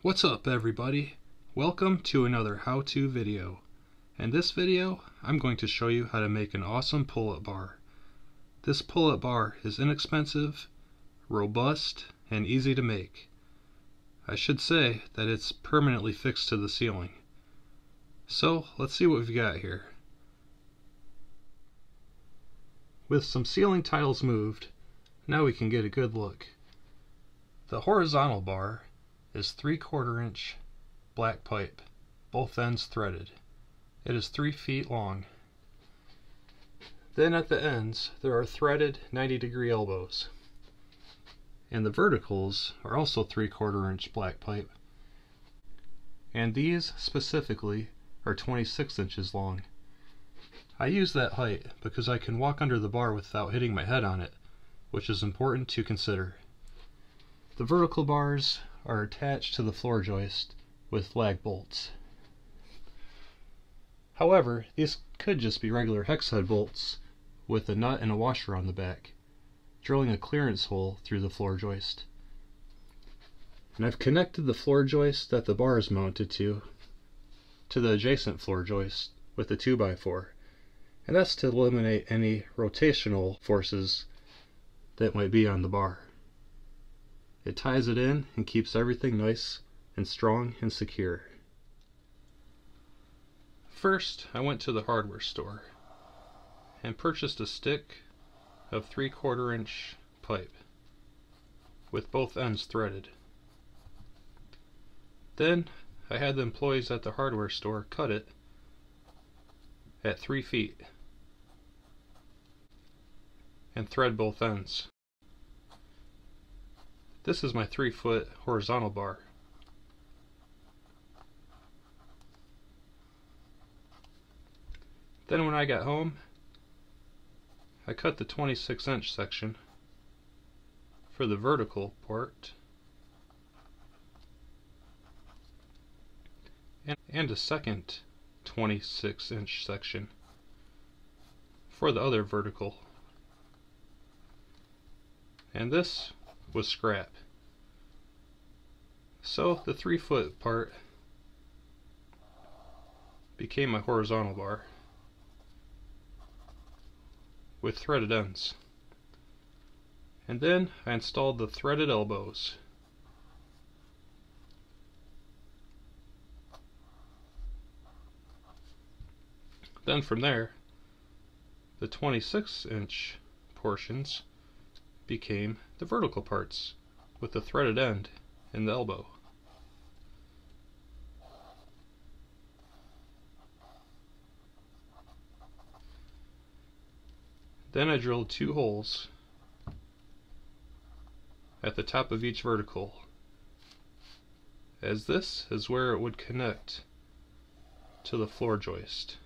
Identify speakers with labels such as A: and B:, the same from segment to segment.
A: What's up everybody? Welcome to another how-to video. In this video, I'm going to show you how to make an awesome pull-up bar. This pull-up bar is inexpensive, robust, and easy to make. I should say that it's permanently fixed to the ceiling. So let's see what we've got here. With some ceiling tiles moved, now we can get a good look. The horizontal bar is 3/4 inch black pipe, both ends threaded. It is 3 feet long. Then at the ends there are threaded 90-degree elbows. And the verticals are also 3/4 inch black pipe. And these specifically are 26 inches long. I use that height because I can walk under the bar without hitting my head on it, which is important to consider. The vertical bars are attached to the floor joist with lag bolts. However, these could just be regular hex head bolts with a nut and a washer on the back, drilling a clearance hole through the floor joist. And I've connected the floor joist that the bar is mounted to the adjacent floor joist with a 2x4, and that's to eliminate any rotational forces that might be on the bar. It ties it in and keeps everything nice and strong and secure. First, I went to the hardware store and purchased a stick of 3/4 inch pipe with both ends threaded. Then I had the employees at the hardware store cut it at 3 feet and thread both ends. This is my 3-foot horizontal bar. Then when I got home, I cut the 26-inch section for the vertical part and a second 26-inch section for the other vertical. And this was scrap. So the 3-foot part became my horizontal bar with threaded ends. And then I installed the threaded elbows. Then from there, the 26-inch portions became the vertical parts with the threaded end in the elbow. Then I drilled 2 holes at the top of each vertical, as this is where it would connect to the floor joist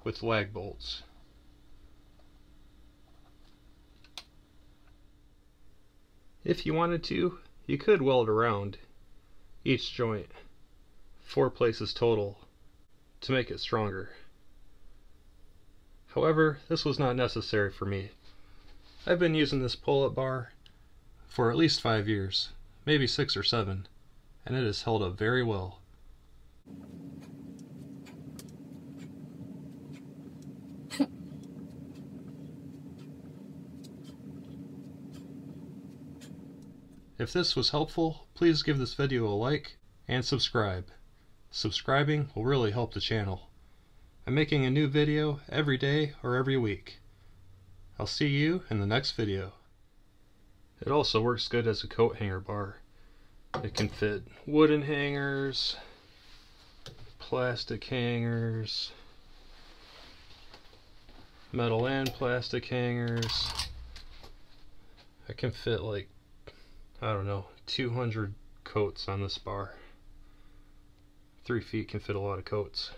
A: with lag bolts. If you wanted to, you could weld around each joint, 4 places total, to make it stronger. However, this was not necessary for me. I've been using this pull-up bar for at least 5 years, maybe 6 or 7, and it has held up very well. If this was helpful, please give this video a like and subscribe. Subscribing will really help the channel. I'm making a new video every day or every week. I'll see you in the next video. It also works good as a coat hanger bar. It can fit wooden hangers, plastic hangers, metal and plastic hangers. I can fit like, I don't know, 200 coats on this bar. 3 feet can fit a lot of coats.